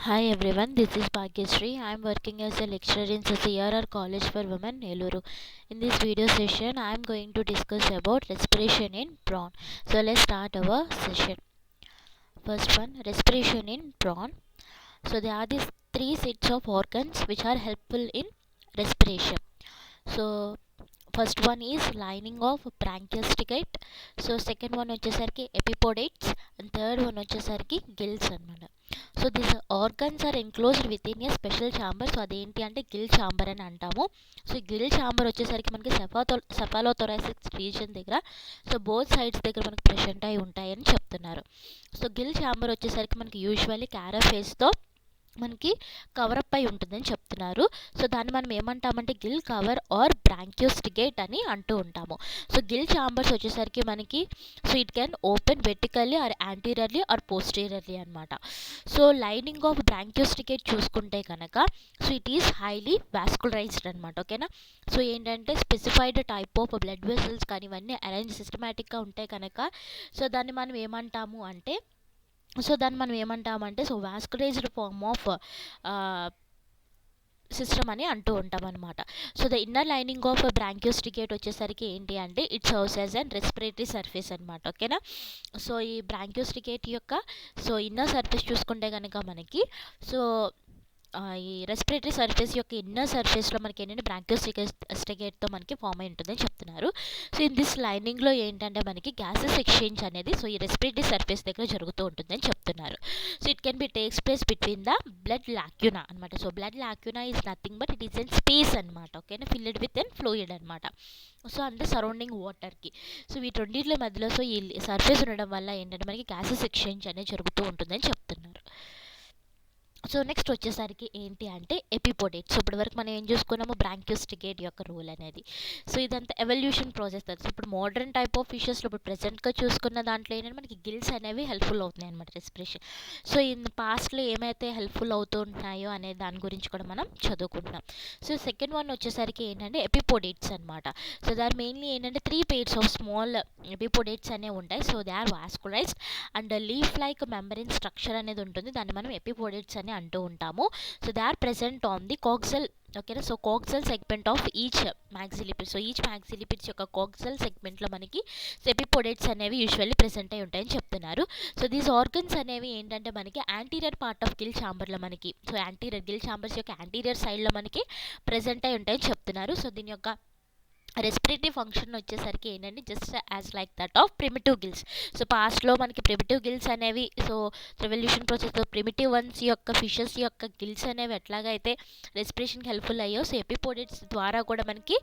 Hi everyone, this is Bhagyashree. I am working as a lecturer in CRR College for Women, Neluru. In this video session, I am going to discuss about respiration in prawn. So let's start our session. First one, respiration in prawn. So there are these three sets of organs which are helpful in respiration. So first one is lining of branchiostigate. So second one వచ్చేసరికి epipodites and third one వచ్చేసరికి gills అనమాట. So this organs are enclosed within a special chamber. సో అదేంటి అంటే Gill chamber అని అంటాము. So ఈ Gill chamber వచ్చేసరికి మనకి సెఫాలోథొరాసిక్ రీజన్ దగ్గర సో బోత్ సైడ్స్ దగ్గర మనకి ప్రెసెంట్ అయి ఉంటాయని చెప్తున్నారు. సో గిల్ ఛాంబర్ వచ్చేసరికి మనకి యూజువల్లీ క్యారాఫేస్తో మనకి కవరప్ అయి ఉంటుందని చెప్తున్నారు. సో దాన్ని మనం ఏమంటామంటే గిల్ కవర్ ఆర్ బ్రాంకియోస్టిగేట్ అని అంటూ ఉంటాము. సో గిల్ ఛాంబర్స్ వచ్చేసరికి మనకి so it can open vertically or anteriorly or posteriorly అనమాట. సో లైనింగ్ ఆఫ్ బ్రాంకియోస్టిగేట్ చూసుకుంటే కనుక so it is highly vascularized అనమాట. ఓకేనా. సో ఏంటంటే specified type of blood vessels కానీ ఇవన్నీ అరేంజ్ సిస్టమేటిక్గా ఉంటాయి కనుక సో దాన్ని మనం ఏమంటామంటే so vascularized form of system అని అంటూ ఉంటాం అనమాట. So the inner lining of branchiostegite వచ్చేసరికి ఏంటి అంటే it serves as and respiratory surface అనమాట. ఓకేనా. సో ఈ బ్రాంకియోస్టిగేట్ యొక్క సో ఇన్నర్ సర్ఫేస్ చూసుకుంటే కనుక మనకి సో ఈ రెస్పిరేటరీ సర్ఫేస్ యొక్క ఇన్నర్ సర్ఫేస్లో మనకి ఏంటంటే బ్రాంకియోస్టిగేట్తో మనకి ఫామ్ అయి ఉంటుందని చెప్తున్నారు. సో ఇన్ దిస్ లైనింగ్లో ఏంటంటే మనకి గ్యాసెస్ ఎక్స్చేంజ్ అనేది సో ఈ రెస్పిరేటరీ సర్ఫేస్ దగ్గర జరుగుతూ ఉంటుందని చెప్తున్నారు. So it can be takes place between the blood lacuna అనమాట. So blood lacuna is nothing but it is an space అనమాట. ఓకేనా. ఫిల్డ్ విత్ ఎన్ ఫ్లూయిడ్ అనమాట. సో అంటే సరౌండింగ్ వాటర్కి సో వీటి రెండింటి మధ్యలో సో ఈ సర్ఫేస్ ఉండడం వల్ల ఏంటంటే మనకి గ్యాసెస్ ఎక్స్చేంజ్ అనేది జరుగుతూ ఉంటుందని చెప్తున్నారు. సో నెక్స్ట్ వచ్చేసరికి ఏంటి అంటే ఎపిపోడేట్స్. సో ఇప్పటివరకు మనం ఏం చూసుకున్నాము బ్రాంకియోస్టిగేట్ యొక్క రోల్ అనేది. సో ఇదంతా ఎవల్యూషన్ ప్రాసెస్. సో ఇప్పుడు మోడర్న్ టైప్ ఆఫ్ ఫిషెస్లో ఇప్పుడు ప్రెజెంట్గా చూసుకున్న దాంట్లో ఏంటంటే మనకి గిల్స్ అనేవి హెల్ప్ఫుల్ అవుతున్నాయి అనమాట రెస్పిరేషన్. సో ఇన్ పాస్ట్లో ఏమైతే హెల్ప్ఫుల్ అవుతూ ఉన్నాయో అనే దాని గురించి కూడా మనం చదువుకుంటున్నాం. సో సెకండ్ వన్ వచ్చేసరికి ఏంటంటే ఎపిపోడేట్స్ అనమాట. సో దాని మెయిన్లీ ఏంటంటే 3 pairs ఆఫ్ స్మాల్ ఎపిపోడేట్స్ అనేవి ఉంటాయి. So they are vascularized and leaf like membrane structure అనేది ఉంటుంది. దాన్ని మనం ఎపిపోడేట్స్ అని అంటూ ఉంటాము. So they are present on the coxal. ఓకేనా. So coxal segment of each maxilliped. So each maxillipeds యొక్క కాక్సల్ సెగ్మెంట్లో మనకి ఎపిపోడేట్స్ అనేవి యూజువల్లీ ప్రెసెంట్ అయి ఉంటాయని చెప్తున్నారు. సో దీస్ ఆర్గన్స్ అనేవి ఏంటంటే మనకి యాంటీరియర్ పార్ట్ ఆఫ్ గిల్ ఛాంబర్లో మనకి సో యాంటీరియర్ గిల్ ఛాంబర్స్ యొక్క యాంటీరియర్ సైడ్లో మనకి ప్రెసెంట్ అయి ఉంటాయని చెప్తున్నారు. సో దీని యొక్క రెస్పిరేటరీ ఫంక్షన్ వచ్చేసరికి ఏంటంటే just as like that of primitive gills. So పాస్ట్లో మనకి ప్రిమిటివ్ గిల్స్ అనేవి సో రెవల్యూషన్ ప్రాసెస్లో ప్రిమిటివ్ వన్స్ యొక్క ఫిషెస్ యొక్క గిల్స్ అనేవి ఎట్లాగైతే రెస్పిరేషన్కి హెల్ప్ఫుల్ అయ్యో సో ఎపిపోడేట్స్ ద్వారా కూడా మనకి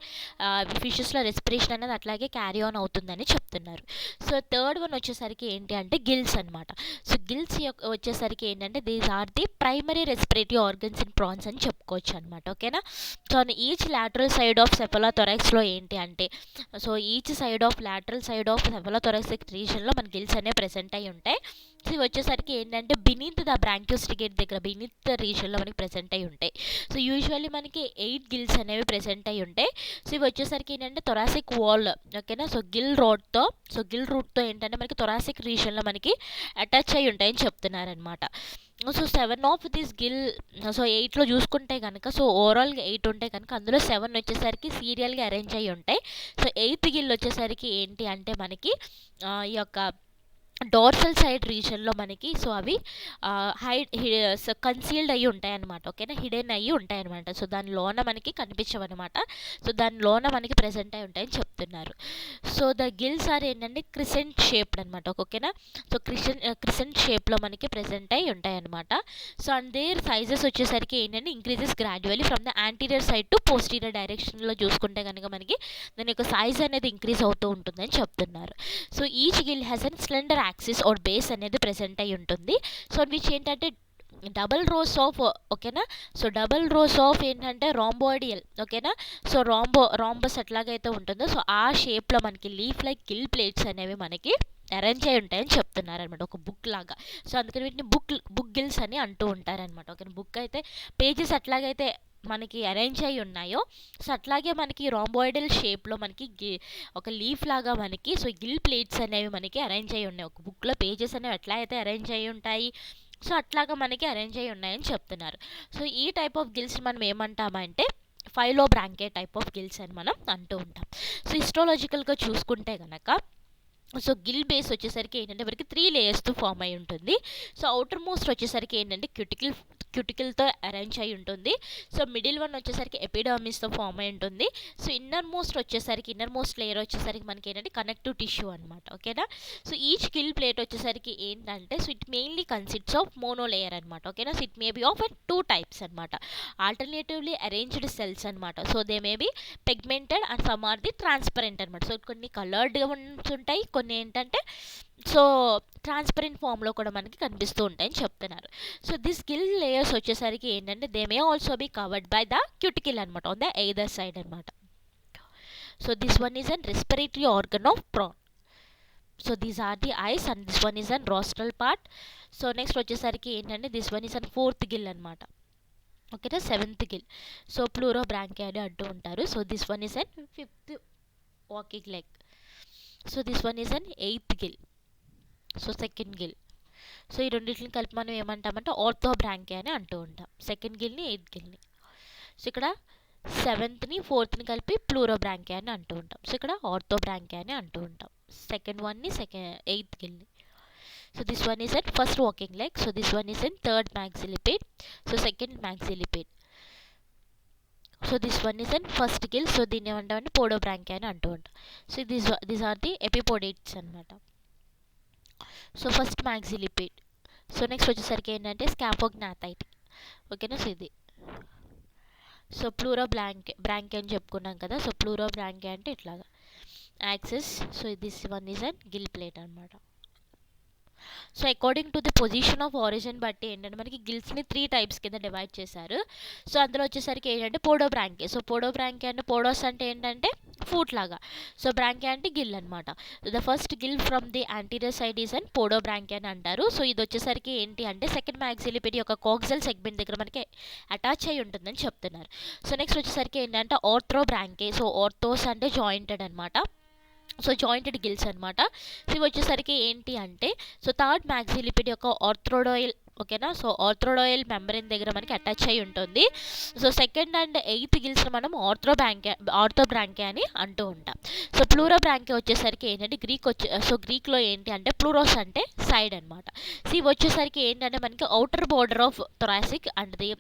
ఫిషెస్లో రెస్పిరేషన్ అనేది అట్లాగే క్యారీ ఆన్ అవుతుందని చెప్తున్నారు. సో థర్డ్ వన్ వచ్చేసరికి ఏంటి అంటే గిల్స్ అనమాట. సో గిల్స్ యొక్క వచ్చేసరికి ఏంటంటే these are the primary respiratory organs in prawns అని చెప్పుకోవచ్చు అనమాట. ఓకేనా. So each lateral side of సెఫలోథొరాక్స్లో ఏంటి అంటే so each side of lateral side of cephalothoracic రీజన్లో మన గిల్స్ అనేవి ప్రెసెంట్ అయి ఉంటాయి. సో ఇవి వచ్చేసరికి ఏంటంటే బినీత్ ద బ్రాంకియోస్టిగేట్ దగ్గర బినీత్ రీజన్లో మనకి ప్రెసెంట్ అయి ఉంటాయి. సో యూజువల్లీ మనకి 8 గిల్స్ అనేవి ప్రెసెంట్ అయి ఉంటాయి. సో ఇవి వచ్చేసరికి ఏంటంటే థొరాసిక్ వాల్. ఓకేనా. సో గిల్ రూట్తో ఏంటంటే మనకి థొరాసిక్ రీజన్లో మనకి అటాచ్ అయి ఉంటాయని చెప్తున్నారనమాట. So 7 of this gill so 8లో చూసుకుంటే కనుక సో ఓవరాల్గా 8 ఉంటాయి కనుక అందులో 7 వచ్చేసరికి సీరియల్గా అరేంజ్ అయ్యి ఉంటాయి. సో 8th గిల్ వచ్చేసరికి ఏంటి అంటే మనకి ఈ యొక్క డోర్సల్ సైడ్ రీజన్లో మనకి సో అవి కన్సీల్డ్ అయ్యి ఉంటాయి అనమాట. ఓకేనా. హిడెన్ అయ్యి ఉంటాయి అనమాట. సో దానిలోన మనకి కనిపించవన్నమాట. సో దానిలోన మనకి ప్రెసెంట్ అయి ఉంటాయని చెప్తున్నారు. సో ద గిల్స్ ఆర్ ఏంటంటే క్రిసెంట్ షేప్డ్ అనమాట. ఓకేనా. సో క్రిసెంట్ షేప్లో మనకి ప్రెసెంట్ అయి ఉంటాయి అనమాట. సో అండ్ దేర్ సైజెస్ వచ్చేసరికి ఏంటంటే increases gradually from the anterior side to posterior డైరెక్షన్లో చూసుకుంటే కనుక మనకి దాని యొక్క సైజ్ అనేది ఇంక్రీజ్ అవుతూ ఉంటుందని చెప్తున్నారు. So each gill has an slender axis or base అనేది ప్రెసెంట్ అయి ఉంటుంది. సో విచ్ ఏంటంటే డబల్ రోస్ ఆఫ్ ఓకేనా. సో డబల్ రోస్ ఆఫ్ ఏంటంటే రాంబోయిడియల్. ఓకేనా. సో రాంబస్ ఎట్లాగైతే ఉంటుందో సో ఆ షేప్లో మనకి లీఫ్ లైక్ గిల్ ప్లేట్స్ అనేవి మనకి అరేంజ్ అయి ఉంటాయని చెప్తున్నారు అనమాట. ఒక బుక్ లాగా. సో అందుకని వీటిని బుక్ గిల్స్ అని అంటూ ఉంటారనమాట. ఓకే. బుక్ అయితే పేజెస్ ఎట్లాగైతే మనకి అరేంజ్ అయి ఉన్నాయో సో అట్లాగే మనకి రాంబాయిడల్ షేప్లో మనకి ఒక లీఫ్ లాగా మనకి సో గిల్ ప్లేట్స్ అనేవి మనకి అరేంజ్ అయి ఉన్నాయి. ఒక బుక్లో పేజెస్ అనేవి ఎట్లా అయితే అరేంజ్ అయి ఉంటాయి సో అట్లాగా మనకి అరేంజ్ అయ్యి ఉన్నాయని చెప్తున్నారు. సో ఈ టైప్ ఆఫ్ గిల్స్ మనం ఏమంటామంటే ఫైలోబ్రాంకే టైప్ ఆఫ్ గిల్స్ అని మనం అంటూ ఉంటాం. సో హిస్టాలజికల్గా చూసుకుంటే కనుక సో గిల్ బేస్ వచ్చేసరికి ఏంటంటే మనకి 3 లేయర్స్తో ఫామ్ అయి ఉంటుంది. సో అవుటర్ మోస్ట్ వచ్చేసరికి ఏంటంటే క్యూటికల్తో అరేంజ్ అయి ఉంటుంది. సో మిడిల్ వన్ వచ్చేసరికి ఎపిడర్మిస్తో ఫామ్ అయి ఉంటుంది. సో ఇన్నర్ మోస్ట్ లేయర్ వచ్చేసరికి మనకి ఏంటంటే కనెక్టివ్ టిష్యూ అనమాట. ఓకేనా. సో ఈచ్ గిల్ ప్లేట్ వచ్చేసరికి ఏంటంటే so it mainly consists of monolayer అనమాట. ఓకేనా. So it may be of 2 types అనమాట. ఆల్టర్నేటివ్లీ అరేంజ్డ్ సెల్స్ అనమాట. So they may be pigmented and some are the transparent అనమాట. So కొన్ని కలర్డ్గా ఉంటాయి, కొన్ని ఏంటంటే సో ట్రాన్స్పరెంట్ ఫామ్లో కూడా మనకి కనిపిస్తూ ఉంటాయని చెప్తున్నారు. సో దిస్ గిల్ లేయర్స్ వచ్చేసరికి ఏంటంటే they may also be covered by the cuticle అనమాట, ఆన్ ద ఎయిదర్ సైడ్ అనమాట. So this one is an respiratory organ of prawn. So these are the eyes and this one is an rostral part. So next వచ్చేసరికి ఏంటంటే this one is an 4th gill అనమాట. ఓకేనా. 7th gill. So pleurobranchia అని అంటూ ఉంటారు. So this one is an 5th walking leg. So this one is an 8th Gill. So 2nd Gill. So ఈ రెండింటిని కలిపి మనం ఏమంటామంటే ఆర్థోబ్రాంకియా అని అంటూ ఉంటాం. 2nd గిల్ని 8th గిల్ని. సో ఇక్కడ 7th-ని 4th-ని కలిపి ప్లూరోబ్రాంకియా అని అంటూ ఉంటాం. సో ఇక్కడ ఆర్థోబ్రాంకియా అని అంటూ ఉంటాం. 2nd వన్ని 8th గిల్ని. So this one is an first walking leg. So this one is an 3rd maxilliped. So 2nd maxilliped. So this one is an first gill. So దీన్ని ఏమంటామంటే పోడోబ్రాంకియా అని అంటూ ఉంటాం. So these are the epipodites అనమాట. So first maxilliped. So next వచ్చేసరికి ఏంటంటే స్కాఫోగ్నాథైట్. ఓకేనా. So ఇది సో ప్లూరోబ్రాంకియా అని చెప్పుకున్నాం కదా. సో ప్లూరోబ్రాంకియా అంటే ఇట్లాగా access. So this one is an gill plate అనమాట. So according to the position of origin బట్టి ఏంటంటే మనకి గిల్స్ని 3 టైప్స్ కింద డివైడ్ చేశారు. సో అందులో వచ్చేసరికి ఏంటంటే పోడోబ్రాంకియా. సో పోడోబ్రాంకియా అంటే పోడోస్ అంటే ఏంటంటే ఫూట్ లాగా. సో బ్రాంకియా అంటే గిల్ అనమాట. The first gill from the anterior side is an podobranchia అని అంటారు. సో ఇది వచ్చేసరికి ఏంటి అంటే 2nd maxilliped యొక్క కాక్సిల్ సెగ్మెంట్ దగ్గర మనకి అటాచ్ అయి ఉంటుందని చెప్తున్నారు. సో నెక్స్ట్ వచ్చేసరికి ఏంటంటే ఆర్థోబ్రాంకియా. సో ఆర్థోస్ అంటే జాయింటెడ్ అనమాట. సో జాయింటెడ్ గిల్స్ అనమాట. సో ఇవి వచ్చేసరికి ఏంటి అంటే సో 3rd maxilliped యొక్క ఆర్థ్రోడోయిల్. ఓకేనా. సో ఆర్థ్రోడోయిల్ మెంబ్రెయిన్ దగ్గర మనకి అటాచ్ అయి ఉంటుంది. So 2nd and 8th gills మనం ఆర్థోబ్రాంకియా అని అంటూ ఉంటాం. సో ప్లూరోబ్రాంకియా వచ్చేసరికి ఏంటంటే గ్రీక్లో ఏంటి అంటే ప్లూరోస్ అంటే సైడ్ అనమాట. సో ఇవి వచ్చేసరికి ఏంటంటే మనకి outer border of thoracic and the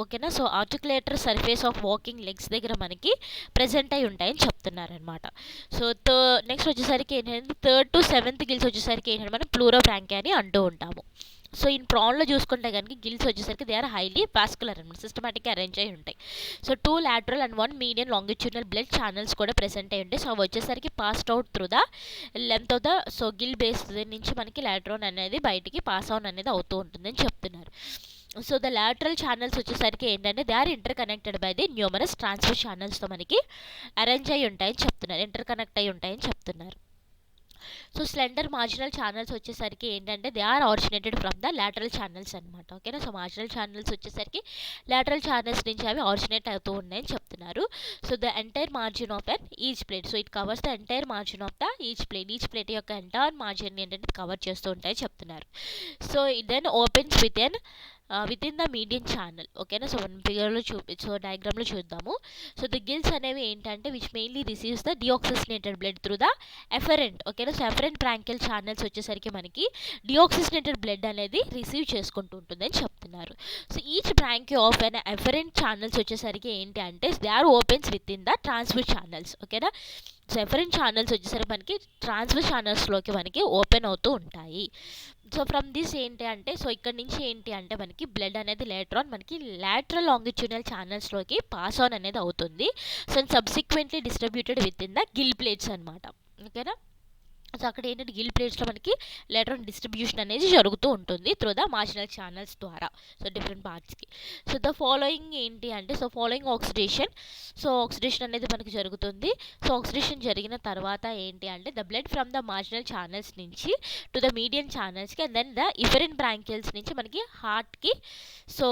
ఓకేనా. So articulator surface of walking legs దగ్గర మనకి ప్రెజెంట్ అయి ఉంటాయని చెప్తున్నారనమాట. సో నెక్స్ట్ వచ్చేసరికి ఏంటంటే 3rd to 7th గిల్స్ వచ్చేసరికి ఏంటంటే మనం ప్లూరోబ్రాంకియా అని అంటూ ఉంటాము. సో ఈ ప్రాన్లో చూసుకుంటే కనుక గిల్స్ వచ్చేసరికి దే ఆర్ హైలీ వాస్కులర్ అనమాట, సిస్టమాటిక్గా అరేంజ్ అయి ఉంటాయి. So 2 lateral and 1 median longitudinal blood channels కూడా ప్రెసెంట్ అయి ఉంటాయి. సో అవి వచ్చేసరికి passed out through the length of the so Gill base నుంచి మనకి లాట్రోన్ అనేది బయటికి పాస్ ఆన్ అనేది అవుతూ ఉంటుందని చెప్తున్నారు. సో ద లాటరల్ ఛానల్స్ వచ్చేసరికి ఏంటంటే they are interconnected by the numerous transfer ఛానల్స్తో మనకి అరేంజ్ అయి ఉంటాయని చెప్తున్నారు, ఇంటర్ కనెక్ట్ అయి ఉంటాయని చెప్తున్నారు. సో స్లెండర్ మార్జినల్ ఛానల్స్ వచ్చేసరికి ఏంటంటే they are originated from the lateral channels అనమాట. ఓకేనా. సో మార్జినల్ ఛానల్స్ వచ్చేసరికి లాటరల్ ఛానల్స్ నుంచి అవి ఆరిజినేట్ అవుతూ ఉన్నాయని చెప్తున్నారు. So the entire margin of an each plate. So it covers the entire margin of the each plate యొక్క entire margin ఏంటంటే కవర్ చేస్తూ ఉంటాయని చెప్తున్నారు. So it then opens with in the medium channel. ఓకేనా. So మనం ఫిగర్లో డయాగ్రామ్లో చూద్దాము. సో ద గిల్స్ అనేవి ఏంటంటే which mainly receives the deoxygenated blood through the efferent. ఓకేనా. సో ఎఫరెంట్ బ్రాంకియల్ ఛానల్స్ వచ్చేసరికి మనకి డిఆక్సిజనేటెడ్ బ్లడ్ అనేది రిసీవ్ చేసుకుంటూ ఉంటుందని చెప్తున్నారు. So each branchio of an efferent channels వచ్చేసరికి ఏంటి అంటే they are opens with in the transfer channels. ఓకేనా. సో ఎఫరెంట్ ఛానల్స్ వచ్చేసరికి మనకి ట్రాన్స్ఫర్ ఛానల్స్లోకి మనకి ఓపెన్ అవుతూ ఉంటాయి. సో ఫ్రమ్ దిస్ ఏంటి అంటే సో ఇక్కడ నుంచి ఏంటి అంటే మనకి బ్లడ్ అనేది లేటర్ ఆన్ మనకి లాటరల్ లాంగిట్యూడినల్ ఛానల్స్లోకి పాస్ ఆన్ అనేది అవుతుంది. So subsequently distributed with in the Gill plates అనమాట. ఓకేనా. సో అక్కడ ఏంటంటే గిల్ ప్లేట్స్లో మనకి లేటర్ డిస్ట్రిబ్యూషన్ అనేది జరుగుతూ ఉంటుంది త్రూ ద మార్జినల్ ఛానల్స్ ద్వారా. సో డిఫరెంట్ పార్ట్స్కి. సో ద ఫాలోయింగ్ ఏంటి అంటే so following oxidation. So oxidation అనేది మనకి జరుగుతుంది. సో ఆక్సిడేషన్ జరిగిన తర్వాత ఏంటి అంటే the blood from the marginal channels నుంచి టు ద మీడియం ఛానల్స్కి and then the efferent branchials నుంచి మనకి హార్ట్కి సో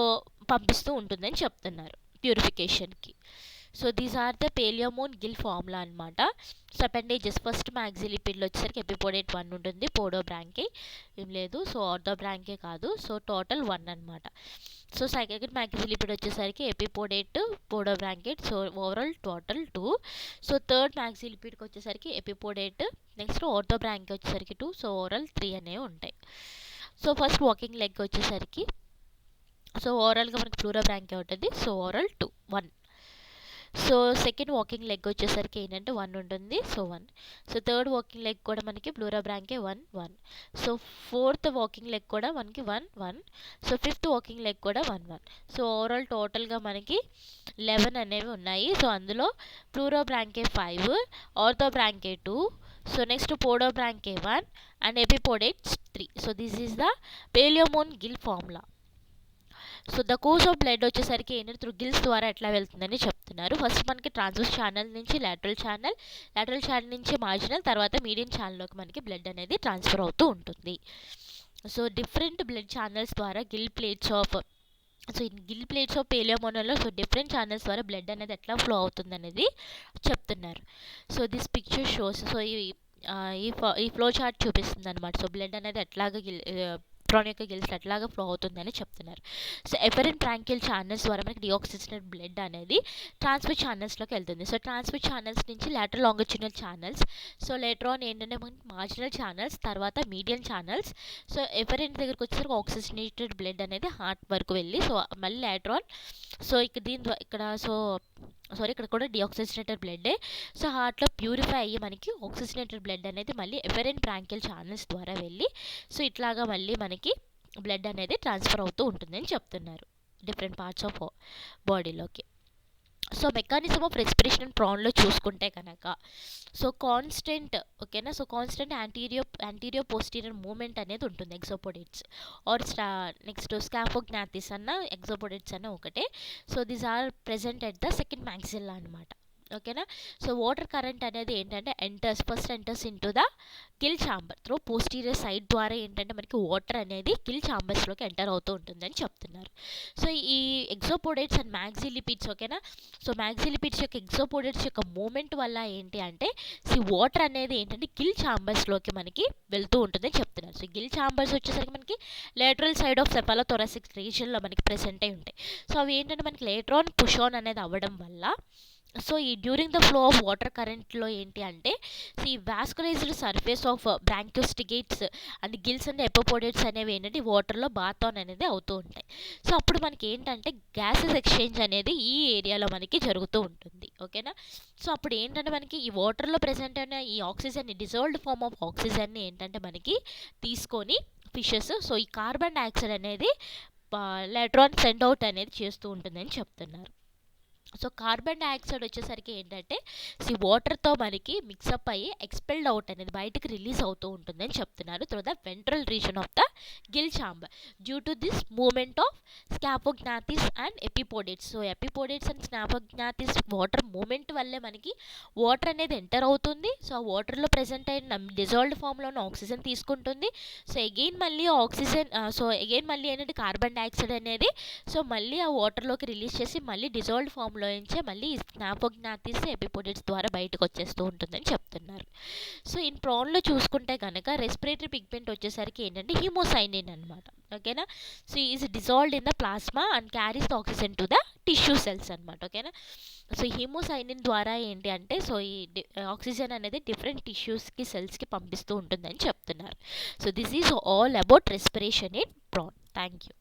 పంపిస్తూ ఉంటుందని చెప్తున్నారు ప్యూరిఫికేషన్కి. So these are the Palaemon gill formula అనమాట. సో అపెండేజెస్ ఫస్ట్ మ్యాక్సిలిపిడ్లో వచ్చేసరికి ఎపిపోడేట్ 1 ఉంటుంది, పోడో బ్రాంకే ఏం లేదు, సో ఆర్థో బ్రాంకే కాదు, సో టోటల్ 1 అనమాట. సో సెకండ్ మ్యాక్సిలిపిడ్ వచ్చేసరికి epipodite, podobranch, so overall total 2. So third మ్యాక్సిలిపిడ్కి వచ్చేసరికి ఎపిపోడేట్, నెక్స్ట్ ఆర్థో బ్రాంకే వచ్చేసరికి 2, సో ఓవరాల్ 3 అనేవి ఉంటాయి. సో ఫస్ట్ వాకింగ్ లెగ్ వచ్చేసరికి సో ఓవరాల్గా మనకి ప్లూరో బ్రాంకే ఉంటుంది, so overall 2 1. So second walking leg వచ్చేసరికి ఏంటంటే 1 ఉంటుంది, so 1. So third walking leg కూడా మనకి ప్లూరో బ్రాంకే 1 1. సో ఫోర్త్ వాకింగ్ లెగ్ కూడా మనకి 1 1. సో ఫిఫ్త్ వాకింగ్ లెగ్ కూడా 1 1. సో ఓవరాల్ టోటల్గా మనకి 11 అనేవి ఉన్నాయి. సో అందులో pleurobranch 5, arthrobranch 2, so next podobranch 1 and epipodites 3. So this is the Palaemon gill formula. So the course of blood వచ్చేసరికి ఏంటంటే త్రూ గిల్స్ ద్వారా ఎట్లా వెళ్తుందని చెప్తున్నారు. ఫస్ట్ మనకి ట్రాన్స్వర్స్ ఛానల్ నుంచి లాటరల్ ఛానల్ నుంచి మార్జినల్, తర్వాత మీడియం ఛానల్లోకి మనకి బ్లడ్ అనేది ట్రాన్స్ఫర్ అవుతూ ఉంటుంది. సో డిఫరెంట్ బ్లడ్ ఛానల్స్ ద్వారా గిల్ ప్లేట్స్ ఆఫ్ పేలియోమోనల్లో సో డిఫరెంట్ ఛానల్స్ ద్వారా బ్లడ్ అనేది ఎట్లా ఫ్లో అవుతుంది అనేది చెప్తున్నారు. So this picture shows, so ఈ ఫ్లో చార్ట్ చూపిస్తుంది అనమాట. సో బ్లడ్ అనేది ఎట్లాగా ప్రాన్ యొక్క గిల్స్ ఎట్లాగా ఫ్లో అవుతుందని చెప్తున్నారు. సో ఎఫరెంట్ బ్రాంకియల్ ఛానల్స్ ద్వారా మనకి డిఆక్సిజనేటెడ్ బ్లడ్ అనేది ట్రాన్స్ఫర్ ఛానల్స్లోకి వెళ్తుంది. సో ట్రాన్స్ఫర్ ఛానల్స్ నుంచి lateral longitudinal channels, so later on ఏంటంటే మనకి మార్జినల్ ఛానల్స్, తర్వాత మీడియం ఛానల్స్. సో ఎఫరెంట్ దగ్గరకు వచ్చేసరికి ఆక్సిజనేటెడ్ బ్లడ్ అనేది హార్ట్ వరకు వెళ్ళి సో మళ్ళీ లేటర్ ఆన్ సో ఇక్కడ కూడా డిఆక్సిజనేటెడ్ బ్లడ్డే సో హార్ట్లో ప్యూరిఫై అయ్యి మనకి ఆక్సిజనేటెడ్ బ్లడ్ అనేది మళ్ళీ ఎఫరెంట్ బ్రాంకియల్ ఛానల్స్ ద్వారా వెళ్ళి సో ఇట్లాగా మళ్ళీ మనకి బ్లడ్ అనేది ట్రాన్స్ఫర్ అవుతూ ఉంటుందని చెప్తున్నారు డిఫరెంట్ పార్ట్స్ ఆఫ్ బాడీలోకి. So mechanism of respiration and ప్రాన్లో చూసుకుంటే కనుక సో కాన్స్టెంట్ ఓకేనా, so constant anteroposterior movement అనేది ఉంటుంది ఎగ్జోపోడేట్స్ ఆర్ నెక్స్ట్ స్కాఫోగ్నాథిస్ అన్న ఎగ్జోపోడేట్స్ అన్న ఒకటే. So these are present at the second maxilla అనమాట. ఓకేనా. సో వాటర్ కరెంట్ అనేది ఏంటంటే first enters into the gill chamber through posterior side ద్వారా ఏంటంటే మనకి వాటర్ అనేది గిల్ ఛాంబర్స్లోకి ఎంటర్ అవుతూ ఉంటుందని చెప్తున్నారు. సో ఈ ఎగ్జోపోడేట్స్ అండ్ మ్యాక్సిలిపిడ్స్ ఓకేనా, సో మ్యాక్సిలిపిడ్స్ యొక్క ఎగ్జోపోడేట్స్ యొక్క మూమెంట్ వల్ల ఏంటి అంటే వాటర్ అనేది ఏంటంటే గిల్ ఛాంబర్స్లోకి మనకి వెళ్తూ ఉంటుందని చెప్తున్నారు. సో గిల్ ఛాంబర్స్ వచ్చేసరికి మనకి లేటరల్ సైడ్ ఆఫ్ సెఫాలోథొరాసిక్ రీజియన్లో మనకి ప్రెసెంట్ అయి ఉంటాయి. సో అవి ఏంటంటే మనకి లేటర్ ఆన్ పుష్ ఆన్ అనేది అవ్వడం వల్ల సో ఈ during the flow of water కరెంట్లో ఏంటి అంటే ఈ vascularised surface of branchiostegites and gills and epipodites అనేవి ఏంటంటే వాటర్లో బాత్ ఆన్ అనేది అవుతూ ఉంటాయి. సో అప్పుడు మనకి ఏంటంటే గ్యాసెస్ ఎక్స్చేంజ్ అనేది ఈ ఏరియాలో మనకి జరుగుతూ ఉంటుంది. ఓకేనా. సో అప్పుడు ఏంటంటే మనకి ఈ వాటర్లో ప్రెసెంట్ అయిన ఈ ఆక్సిజన్ని డిజాల్వ్డ్ ఫార్మ్ ఆఫ్ ఆక్సిజన్ని ఏంటంటే మనకి తీసుకొని ఫిషెస్ సో ఈ కార్బన్ డైఆక్సైడ్ అనేది లేటర్ ఆన్ సెండ్ అవుట్ అనేది చేస్తూ ఉంటుందని చెప్తున్నారు. సో కార్బన్ డైఆక్సైడ్ వచ్చేసరికి ఏంటంటే వాటర్తో మనకి మిక్సప్ అయ్యి ఎక్స్పెల్డ్ అవుట్ అనేది బయటకు రిలీజ్ అవుతూ ఉంటుందని చెప్తున్నారు through the ventral region of the gill chamber due to this movement of scaphognathites and epipodites. So epipodites and scaphognathites water movement వల్లే మనకి వాటర్ అనేది ఎంటర్ అవుతుంది. సో ఆ వాటర్లో ప్రెసెంట్ అయిన డిజాల్వ్డ్ ఫామ్లో ఉన్న ఆక్సిజన్ తీసుకుంటుంది. సో అగైన్ మళ్ళీ ఏంటంటే కార్బన్ డైఆక్సైడ్ అనేది సో మళ్ళీ ఆ వాటర్లోకి రిలీజ్ చేసి మళ్ళీ డిజాల్వ్డ్ ఫామ్లో నుంచే మళ్ళీ స్కాఫోగ్నాథిస్ ఎపిపోడేట్స్ ద్వారా బయటకు వచ్చేస్తూ ఉంటుందని చెప్తున్నారు. సో ఇన్ ప్రాన్లో చూసుకుంటే కనుక రెస్పిరేటరీ పిగ్మెంట్ వచ్చేసరికి ఏంటంటే హిమోసైనిన్ అనమాట. ఓకేనా. So is dissolved in the plasma and carries the oxygen to the tissue cells అనమాట. ఓకేనా. సో హిమోసైనిన్ ద్వారా ఏంటి అంటే సో ఈ ఆక్సిజన్ అనేది డిఫరెంట్ టిష్యూస్కి సెల్స్కి పంపిస్తూ ఉంటుందని చెప్తున్నారు. So this is all about respiration in prawn. Thank you.